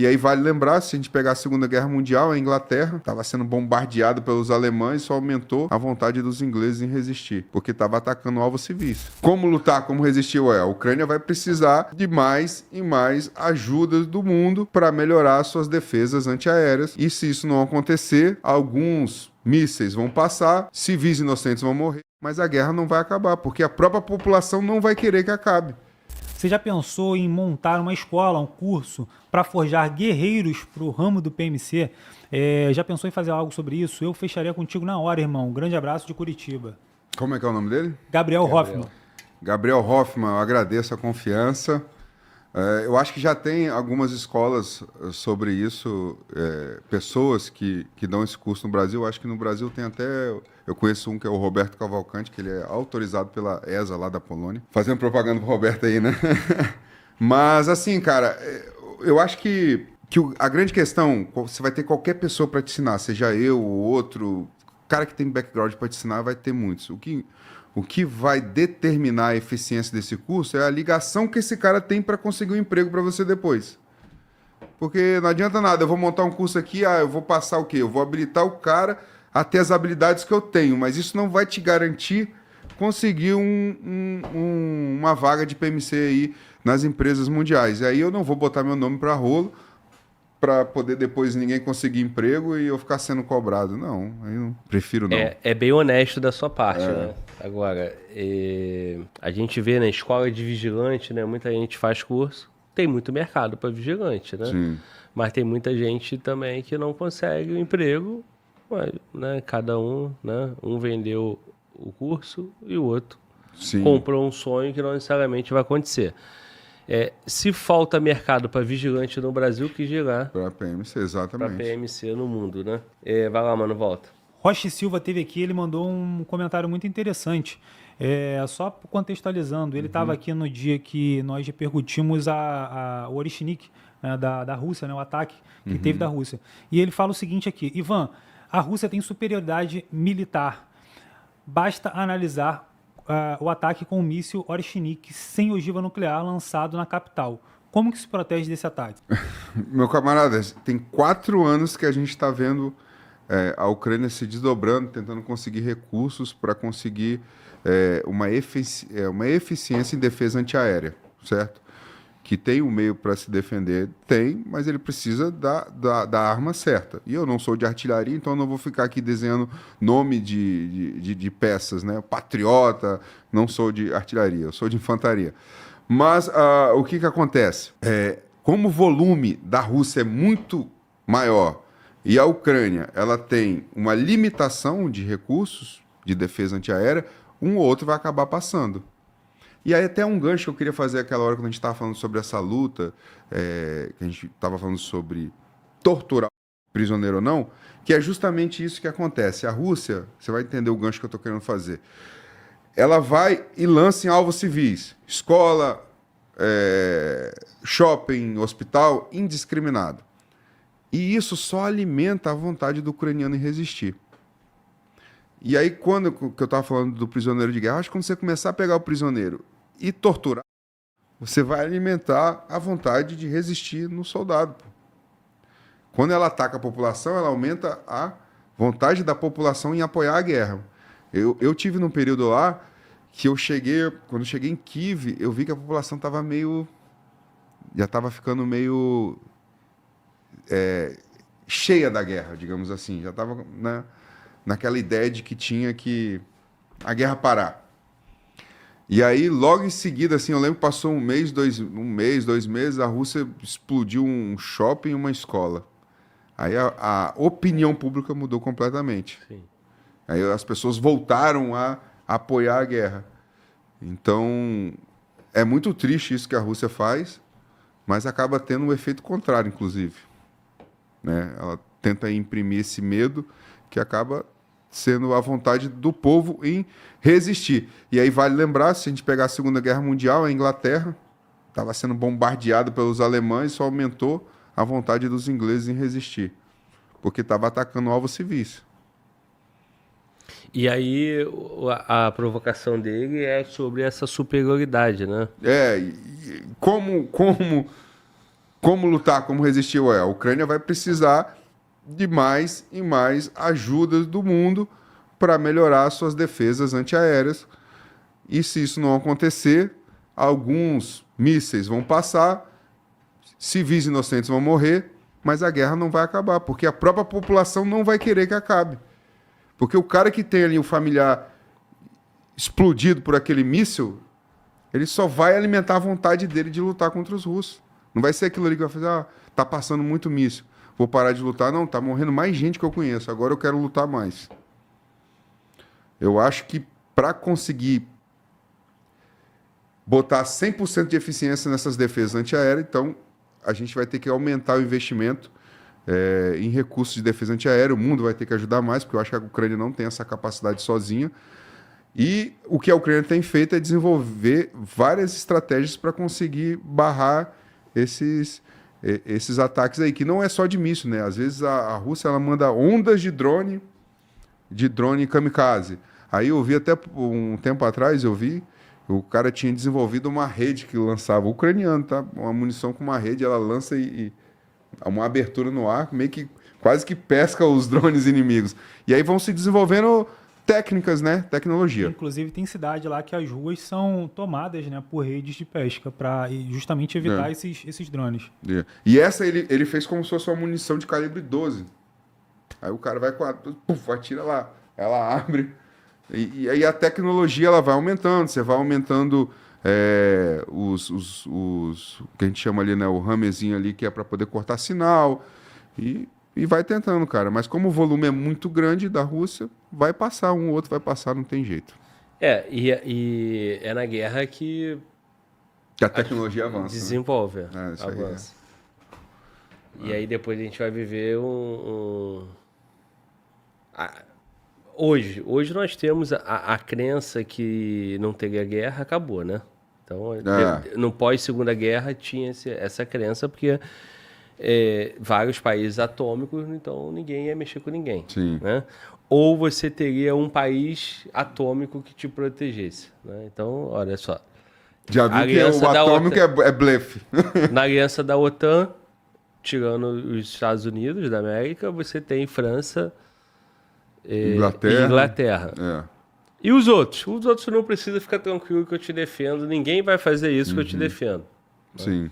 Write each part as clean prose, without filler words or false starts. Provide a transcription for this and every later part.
E aí vale lembrar, se a gente pegar a Segunda Guerra Mundial, a Inglaterra estava sendo bombardeada pelos alemães, só aumentou a vontade dos ingleses em resistir, porque estava atacando alvos civis. Como lutar, como resistir? Ué, a Ucrânia vai precisar de mais e mais ajuda do mundo para melhorar suas defesas antiaéreas. E se isso não acontecer, alguns mísseis vão passar, civis inocentes vão morrer, mas a guerra não vai acabar, porque a própria população não vai querer que acabe. Você já pensou em montar uma escola, um curso, para forjar guerreiros para o ramo do PMC? Já pensou em fazer algo sobre isso? Eu fecharia contigo na hora, irmão. Um grande abraço de Curitiba. Como é que é o nome dele? Gabriel Hoffman. Gabriel Hoffman, eu agradeço a confiança. Eu acho que já tem algumas escolas sobre isso, pessoas que dão esse curso no Brasil. Eu acho que no Brasil tem até... Eu conheço um que é o Roberto Cavalcante, que ele é autorizado pela ESA lá da Polônia. Fazendo propaganda pro Roberto aí, né? Mas, assim, cara, eu acho que a grande questão, você vai ter qualquer pessoa para te ensinar, seja eu ou outro, cara que tem background para te ensinar, vai ter muitos. O que vai determinar a eficiência desse curso é a ligação que esse cara tem para conseguir um emprego para você depois. Porque não adianta nada, eu vou montar um curso aqui, eu vou passar o quê? Eu vou habilitar o cara a ter as habilidades que eu tenho, mas isso não vai te garantir conseguir uma vaga de PMC aí nas empresas mundiais. E aí eu não vou botar meu nome para rolo para poder depois ninguém conseguir emprego e eu ficar sendo cobrado. Não, aí não prefiro não. É bem honesto da sua parte, né? Agora, a gente vê na escola de vigilante, né? Muita gente faz curso, tem muito mercado para vigilante, né? Sim. Mas tem muita gente também que não consegue o emprego, né? Cada um, né? Um vendeu o curso e o outro comprou um sonho que não necessariamente vai acontecer. Se falta mercado para vigilante no Brasil, que girar para PMC, exatamente. Para PMC no mundo, né? Vai lá, mano, volta. Rocha Silva teve aqui, ele mandou um comentário muito interessante. Só contextualizando, ele estava aqui no dia que nós repercutimos o Orishnik, né, da Rússia, né, o ataque que teve da Rússia. E ele fala o seguinte aqui: Ivan, a Rússia tem superioridade militar. Basta analisar o ataque com o míssil Orishnik sem ogiva nuclear lançado na capital. Como que se protege desse ataque? Meu camarada, tem 4 anos que a gente está vendo a Ucrânia se desdobrando, tentando conseguir recursos para conseguir uma eficiência em defesa antiaérea, certo? Que tem um meio para se defender, tem, mas ele precisa da arma certa. E eu não sou de artilharia, então eu não vou ficar aqui desenhando nome de peças, né? Patriota, não sou de artilharia, eu sou de infantaria. Mas o que acontece? Como o volume da Rússia é muito maior e a Ucrânia ela tem uma limitação de recursos de defesa antiaérea, um ou outro vai acabar passando. E aí até um gancho que eu queria fazer aquela hora quando a gente estava falando sobre essa luta, que a gente estava falando sobre torturar o prisioneiro ou não, que é justamente isso que acontece. A Rússia, você vai entender o gancho que eu estou querendo fazer, ela vai e lança em alvos civis, escola, shopping, hospital, indiscriminado. E isso só alimenta a vontade do ucraniano em resistir. E aí, quando que eu estava falando do prisioneiro de guerra, acho que quando você começar a pegar o prisioneiro e torturar, você vai alimentar a vontade de resistir no soldado. Quando ela ataca a população, ela aumenta a vontade da população em apoiar a guerra. Eu tive num período lá que quando eu cheguei em Kiev, eu vi que a população estava já estava ficando meio cheia da guerra, digamos assim. Já estava naquela ideia de que tinha que a guerra parar. E aí, logo em seguida, assim, eu lembro que passou um mês, 2 meses, a Rússia explodiu um shopping e uma escola. Aí a opinião pública mudou completamente. Sim. Aí as pessoas voltaram a apoiar a guerra. Então, é muito triste isso que a Rússia faz, mas acaba tendo um efeito contrário, inclusive. Né? Ela tenta imprimir esse medo que acaba sendo a vontade do povo em resistir. E aí vale lembrar, se a gente pegar a Segunda Guerra Mundial, a Inglaterra estava sendo bombardeada pelos alemães, só aumentou a vontade dos ingleses em resistir, porque estava atacando alvos civis. E aí a provocação dele é sobre essa superioridade, né? Como Como lutar, como resistir? A Ucrânia vai precisar de mais e mais ajudas do mundo para melhorar suas defesas antiaéreas. E se isso não acontecer, alguns mísseis vão passar, civis inocentes vão morrer, mas a guerra não vai acabar, porque a própria população não vai querer que acabe. Porque o cara que tem ali o familiar explodido por aquele míssil, ele só vai alimentar a vontade dele de lutar contra os russos. Não vai ser aquilo ali que vai fazer, tá passando muito míssil, vou parar de lutar. Não, tá morrendo mais gente que eu conheço, agora eu quero lutar mais. Eu acho que para conseguir botar 100% de eficiência nessas defesas antiaéreas, então a gente vai ter que aumentar o investimento em recursos de defesa antiaérea. O mundo vai ter que ajudar mais, porque eu acho que a Ucrânia não tem essa capacidade sozinha. E o que a Ucrânia tem feito é desenvolver várias estratégias para conseguir barrar esses ataques aí, que não é só de míssil, né? Às vezes a Rússia ela manda ondas de drone kamikaze. Aí eu vi até um tempo atrás, o cara tinha desenvolvido uma rede que lançava, ucraniano, tá? Uma munição com uma rede, ela lança e uma abertura no ar, meio que quase que pesca os drones inimigos. E aí vão se desenvolvendo técnicas, né? Tecnologia. Inclusive tem cidade lá que as ruas são tomadas, né, por redes de pesca para justamente evitar esses drones. E essa ele fez como se fosse uma munição de calibre 12. Aí o cara vai com atira lá, ela abre. E aí a tecnologia ela vai aumentando, você vai aumentando o que a gente chama ali, né, o ramezinho ali, que é para poder cortar sinal, e vai tentando, cara. Mas como o volume é muito grande da Rússia, vai passar, um ou outro vai passar, não tem jeito. E é na guerra que a tecnologia avança. Desenvolve, né? avança. E aí depois a gente vai viver Hoje nós temos a crença que não teria guerra, acabou, né? Então, no pós-segunda guerra tinha essa crença, porque vários países atômicos, então ninguém ia mexer com ninguém. Sim. Né? Ou você teria um país atômico que te protegesse. Né? Então, olha só. Já viu que o atômico é blefe. Na aliança da OTAN, tirando os Estados Unidos da América, você tem França, Inglaterra. E os outros? Os outros não precisa ficar tranquilo que eu te defendo. Ninguém vai fazer isso que eu te defendo. Sim.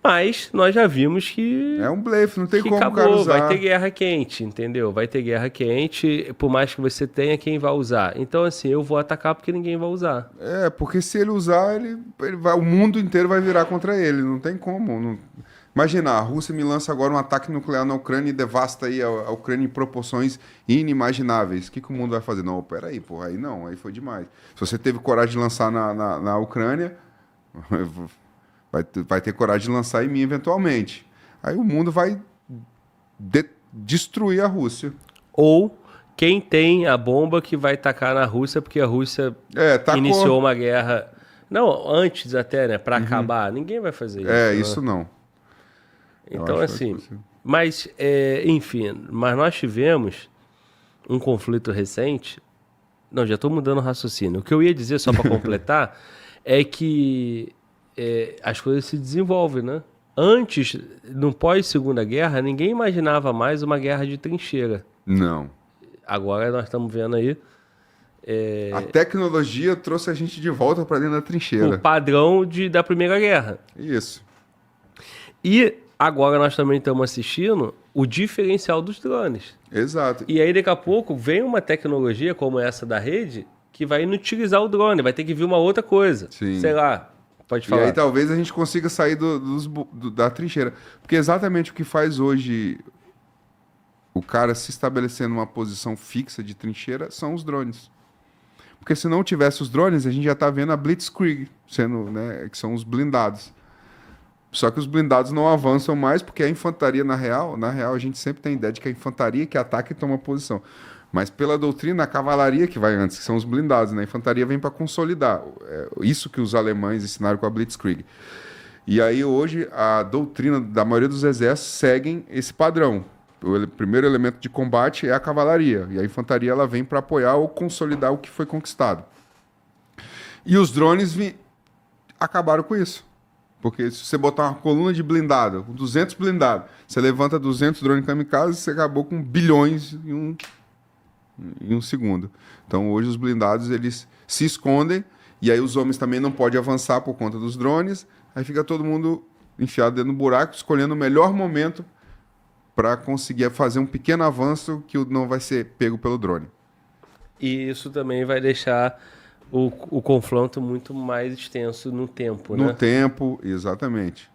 Mas nós já vimos que... É um blefe, não tem como acabou, o cara usar. vai ter guerra quente, entendeu? Vai ter guerra quente, por mais que você tenha, quem vai usar? Então, assim, eu vou atacar porque ninguém vai usar. Porque se ele usar, ele vai, o mundo inteiro vai virar contra ele. Não tem como. Não... Imagina, a Rússia me lança agora um ataque nuclear na Ucrânia e devasta aí a Ucrânia em proporções inimagináveis. O que o mundo vai fazer? Não, peraí, porra, aí não, aí foi demais. Se você teve coragem de lançar na Ucrânia... Vai ter coragem de lançar em mim eventualmente. Aí o mundo vai destruir a Rússia. Ou quem tem a bomba que vai tacar na Rússia, porque a Rússia iniciou uma guerra... Não, antes até, né? Para acabar. Ninguém vai fazer isso. Isso não. Então, assim... Mas, enfim, mas nós tivemos um conflito recente... Não, já estou mudando o raciocínio. O que eu ia dizer, só para completar, é que... as coisas se desenvolvem, né? Antes, no pós-segunda guerra, ninguém imaginava mais uma guerra de trincheira. Não. Agora nós estamos vendo aí... A tecnologia trouxe a gente de volta para dentro da trincheira. O padrão da Primeira Guerra. Isso. E agora nós também estamos assistindo o diferencial dos drones. Exato. E aí, daqui a pouco, vem uma tecnologia como essa da rede que vai inutilizar o drone. Vai ter que vir uma outra coisa. Sim. Sei lá. Pode falar. E aí talvez a gente consiga sair da trincheira. Porque exatamente o que faz hoje o cara se estabelecer numa posição fixa de trincheira são os drones. Porque se não tivesse os drones, a gente já está vendo a Blitzkrieg, sendo, né, que são os blindados. Só que os blindados não avançam mais, porque a infantaria, na real, a gente sempre tem a ideia de que a infantaria que ataca e toma posição. Mas pela doutrina, a cavalaria que vai antes, que são os blindados, né? A infantaria vem para consolidar. É isso que os alemães ensinaram com a Blitzkrieg. E aí hoje a doutrina da maioria dos exércitos seguem esse padrão. O primeiro elemento de combate é a cavalaria, e a infantaria ela vem para apoiar ou consolidar o que foi conquistado. E os drones acabaram com isso. Porque se você botar uma coluna de blindado, 200 blindados, você levanta 200 drones kamikaze, você acabou com bilhões em um segundo. Então, hoje os blindados, eles se escondem, e aí os homens também não podem avançar por conta dos drones, aí fica todo mundo enfiado dentro do buraco, escolhendo o melhor momento para conseguir fazer um pequeno avanço que não vai ser pego pelo drone. E isso também vai deixar o confronto muito mais extenso no tempo, né? No tempo, exatamente.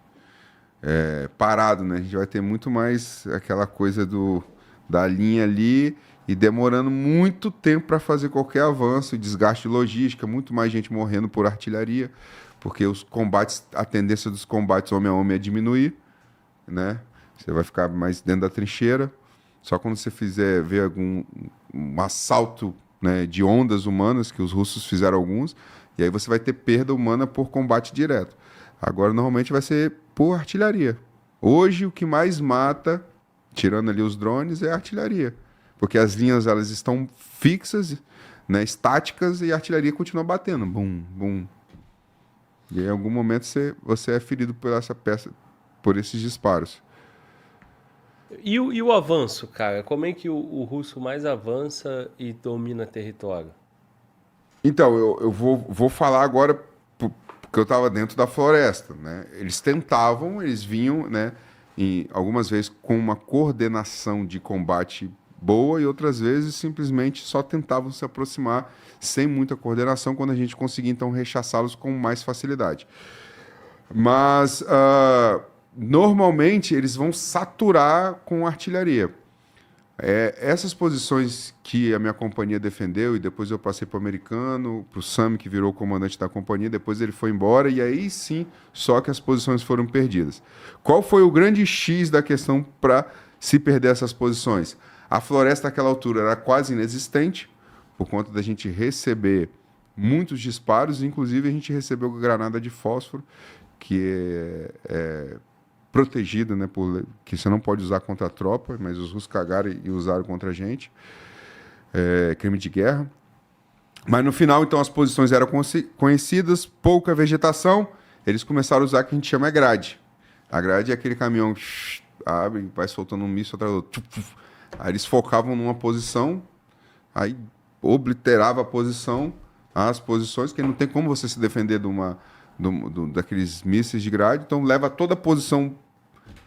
Parado, né? A gente vai ter muito mais aquela coisa da linha ali e demorando muito tempo para fazer qualquer avanço, desgaste de logística, muito mais gente morrendo por artilharia, porque os combates, a tendência dos combates homem a homem é diminuir, né? Você vai ficar mais dentro da trincheira. Só quando você ver um assalto, né, de ondas humanas, que os russos fizeram alguns, e aí você vai ter perda humana por combate direto. Agora, normalmente, vai ser por artilharia. Hoje, o que mais mata, tirando ali os drones, é a artilharia. Porque as linhas, elas estão fixas, né, estáticas, e a artilharia continua batendo. Bum, bum. E em algum momento você é ferido por essa peça, por esses disparos. E o avanço, cara? Como é que o russo mais avança e domina território? Então, eu vou falar agora porque eu estava dentro da floresta, né? Eles vinham, né, algumas vezes com uma coordenação de combate boa e outras vezes simplesmente só tentavam se aproximar sem muita coordenação, quando a gente conseguia, então, rechaçá-los com mais facilidade. Mas, normalmente, eles vão saturar com artilharia. Essas posições que a minha companhia defendeu, e depois eu passei para o americano, para o Sam, que virou o comandante da companhia, depois ele foi embora, e aí sim, só que as posições foram perdidas. Qual foi o grande X da questão para se perder essas posições? A floresta naquela altura era quase inexistente, por conta da gente receber muitos disparos, inclusive a gente recebeu granada de fósforo, que é protegida, né, que você não pode usar contra a tropa, mas os russos cagaram e usaram contra a gente. Crime de guerra. Mas no final, então, as posições eram conhecidas, pouca vegetação, eles começaram a usar o que a gente chama grade. A grade é aquele caminhão que abre, vai soltando um míssil atrás do outro. Aí eles focavam numa posição, aí obliterava a posição, as posições, que não tem como você se defender daqueles mísseis de grade, então leva toda a posição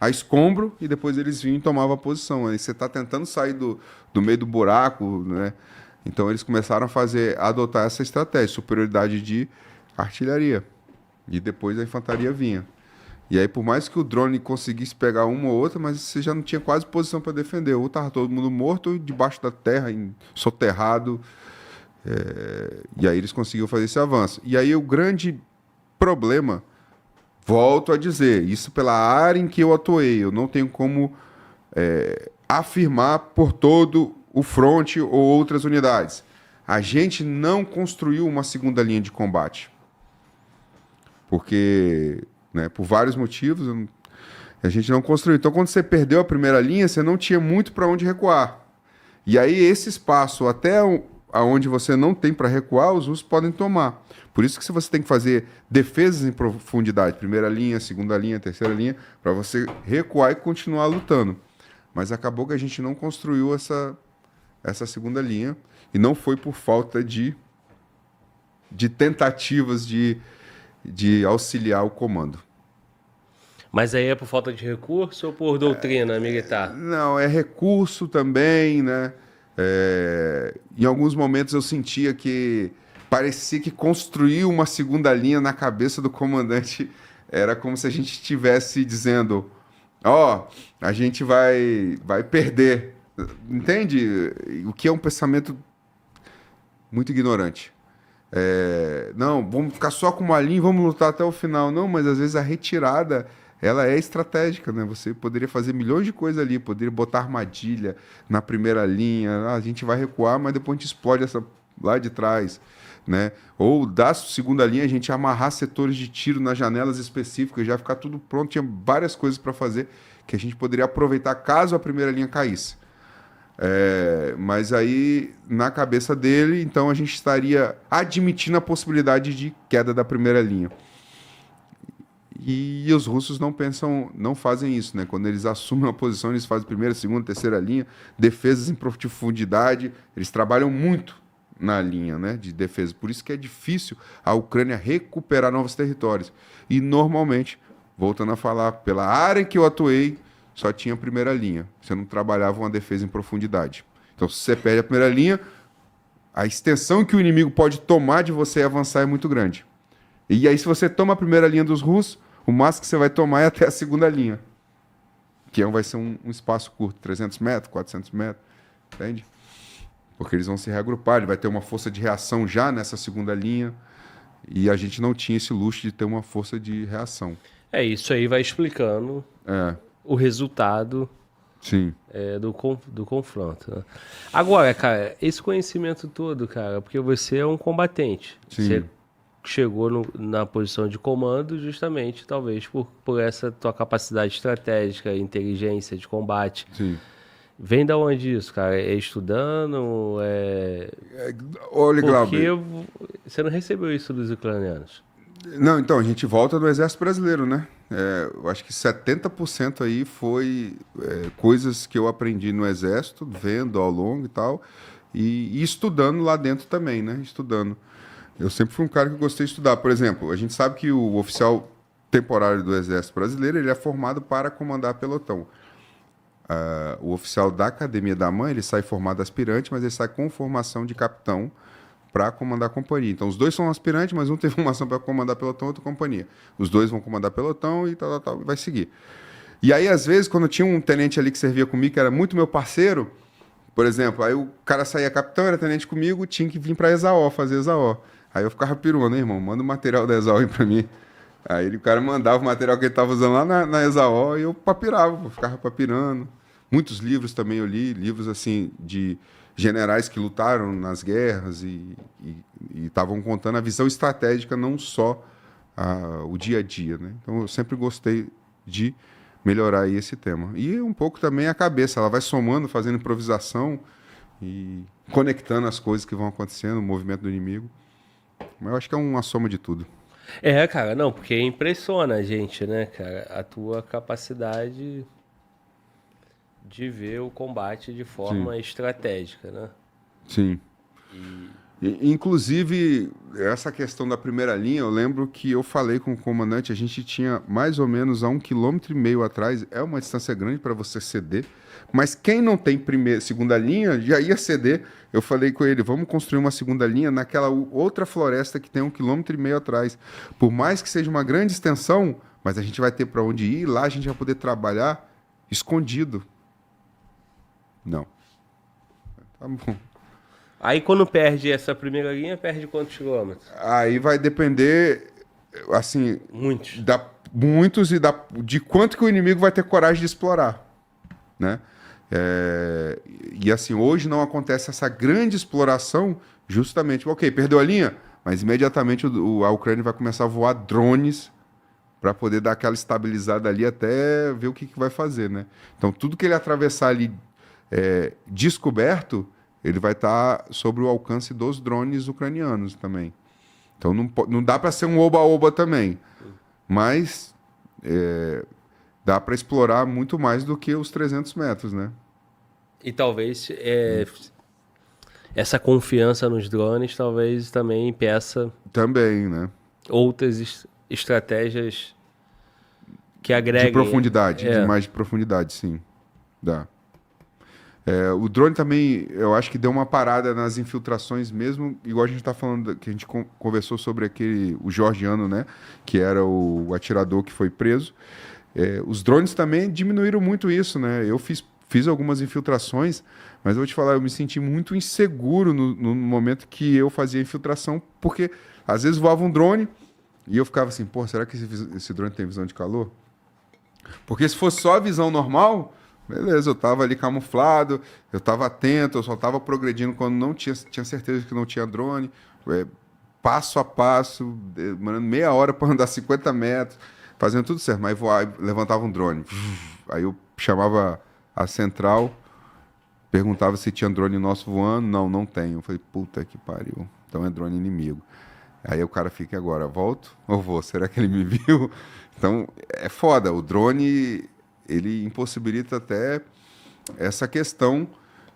a escombro e depois eles vinham e tomavam a posição. Aí você está tentando sair do meio do buraco, né? Então eles começaram a adotar essa estratégia, superioridade de artilharia. E depois a infantaria vinha. E aí, por mais que o drone conseguisse pegar uma ou outra, mas você já não tinha quase posição para defender. Ou estava todo mundo morto, ou debaixo da terra, soterrado. E aí eles conseguiram fazer esse avanço. E aí o grande problema, volto a dizer, isso pela área em que eu atuei, eu não tenho como afirmar por todo o fronte ou outras unidades. A gente não construiu uma segunda linha de combate. Porque, né, por vários motivos, a gente não construiu. Então, quando você perdeu a primeira linha, você não tinha muito para onde recuar. E aí, esse espaço até aonde você não tem para recuar, os russos podem tomar. Por isso que você tem que fazer defesas em profundidade, primeira linha, segunda linha, terceira linha, para você recuar e continuar lutando. Mas acabou que a gente não construiu essa segunda linha, e não foi por falta de tentativas de auxiliar o comando. Mas aí é por falta de recurso ou por doutrina militar? Não, é recurso também, né? Em alguns momentos eu sentia que parecia que construir uma segunda linha na cabeça do comandante era como se a gente estivesse dizendo: a gente vai perder. Entende? O que é um pensamento muito ignorante. Não, vamos ficar só com uma linha e vamos lutar até o final. Não, mas às vezes a retirada, ela é estratégica, né? Você poderia fazer milhões de coisas ali, poderia botar armadilha na primeira linha, a gente vai recuar, mas depois a gente explode essa lá de trás, né? Ou da segunda linha a gente amarrar setores de tiro nas janelas específicas, já ficar tudo pronto, tinha várias coisas para fazer que a gente poderia aproveitar caso a primeira linha caísse. Mas aí, na cabeça dele, então a gente estaria admitindo a possibilidade de queda da primeira linha. E os russos não fazem isso, né? Quando eles assumem uma posição, eles fazem primeira, segunda, terceira linha, defesas em profundidade, eles trabalham muito na linha, né, de defesa. Por isso que é difícil a Ucrânia recuperar novos territórios. E normalmente, voltando a falar, pela área em que eu atuei, só tinha a primeira linha. Você não trabalhava uma defesa em profundidade. Então, se você perde a primeira linha, a extensão que o inimigo pode tomar de você e avançar é muito grande. E aí, se você toma a primeira linha dos russos, o máximo que você vai tomar é até a segunda linha, que vai ser um espaço curto, 300 metros, 400 metros, entende? Porque eles vão se reagrupar, ele vai ter uma força de reação já nessa segunda linha, e a gente não tinha esse luxo de ter uma força de reação. Isso aí vai explicando o resultado Sim. Do confronto. Né? Agora, cara, esse conhecimento todo, cara, porque você é um combatente. Sim. Você chegou na posição de comando justamente, talvez, por essa tua capacidade estratégica, inteligência de combate. Sim. Vem da onde isso, cara? É estudando? Olha, Glauber, porque você não recebeu isso dos ucranianos. Não, então, a gente volta do Exército Brasileiro, né? Eu acho que 70% aí foi coisas que eu aprendi no Exército, vendo ao longo e tal, e estudando lá dentro também, né? Estudando. Eu sempre fui um cara que gostei de estudar. Por exemplo, a gente sabe que o oficial temporário do Exército Brasileiro ele é formado para comandar pelotão. O oficial da Academia da Mãe, ele sai formado aspirante, mas ele sai com formação de capitão para comandar a companhia. Então, os dois são aspirantes, mas um tem formação para comandar pelotão, outra companhia. Os dois vão comandar pelotão e tal, e vai seguir. E aí, às vezes, quando tinha um tenente ali que servia comigo, que era muito meu parceiro, por exemplo, aí o cara saía capitão, era tenente comigo, tinha que vir para ESAO, fazer ESAO. Aí eu ficava piruando, irmão, manda o material da ESAO aí para mim. Aí o cara mandava o material que ele estava usando lá na ESAO e eu papirava, eu ficava papirando. Muitos livros também eu li, livros assim de generais que lutaram nas guerras e estavam contando a visão estratégica, não só o dia a dia, né? Então eu sempre gostei de melhorar aí esse tema. E um pouco também a cabeça, ela vai somando, fazendo improvisação e conectando as coisas que vão acontecendo, o movimento do inimigo. Mas eu acho que é uma soma de tudo. Cara, não, porque impressiona a gente, né, cara? A tua capacidade de ver o combate de forma estratégica, né? Sim. Inclusive, essa questão da primeira linha, eu lembro que eu falei com o comandante, a gente tinha mais ou menos a 1,5 km atrás, é uma distância grande para você ceder, mas quem não tem segunda linha já ia ceder. Eu falei com ele, vamos construir uma segunda linha naquela outra floresta que tem 1,5 km atrás. Por mais que seja uma grande extensão, mas a gente vai ter para onde ir, lá a gente vai poder trabalhar escondido. Não. Tá bom. Aí quando perde essa primeira linha, perde quantos quilômetros? Aí vai depender, assim... Muitos. Muitos e de quanto que o inimigo vai ter coragem de explorar, né? E assim, hoje não acontece essa grande exploração justamente... Ok, perdeu a linha, mas imediatamente a Ucrânia vai começar a voar drones para poder dar aquela estabilizada ali até ver o que vai fazer, né? Então, tudo que ele atravessar ali descoberto, ele vai estar sobre o alcance dos drones ucranianos também. Então não dá para ser um oba-oba também, mas dá para explorar muito mais do que os 300 metros, né? E talvez essa confiança nos drones talvez também impeça também, né? Outras estratégias que agreguem... De profundidade, de mais de profundidade, sim. Dá. O drone também, eu acho que deu uma parada nas infiltrações mesmo, igual a gente está falando, que a gente conversou sobre o georgiano, né? Que era o atirador que foi preso. Os drones também diminuíram muito isso, né? Eu fiz algumas infiltrações, mas eu vou te falar, eu me senti muito inseguro no momento que eu fazia infiltração, porque às vezes voava um drone e eu ficava assim, pô, será que esse drone tem visão de calor? Porque se fosse só a visão normal... Beleza, eu estava ali camuflado, eu estava atento, eu só estava progredindo quando não tinha certeza que não tinha drone, passo a passo, demorando meia hora para andar 50 metros, fazendo tudo certo, mas levantava um drone. Aí eu chamava a central, perguntava se tinha drone nosso voando, não tem. Eu falei, puta que pariu, então é drone inimigo. Aí o cara fica, agora, volto ou vou? Será que ele me viu? Então, é foda. O drone, ele impossibilita até essa questão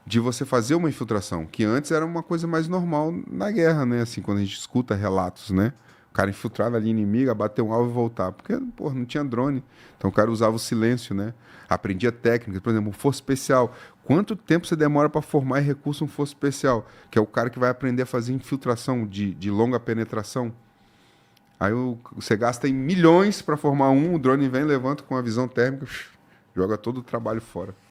de você fazer uma infiltração, que antes era uma coisa mais normal na guerra, né? Assim, quando a gente escuta relatos, né? O cara infiltrar na linha inimiga, bater um alvo e voltar. Porque, pô, não tinha drone. Então o cara usava o silêncio, né? Aprendia técnicas. Por exemplo, um força especial. Quanto tempo você demora para formar e recurso um força especial? Que é o cara que vai aprender a fazer infiltração de longa penetração. Aí você gasta em milhões para formar um, o drone vem, levanta com a visão térmica, joga todo o trabalho fora.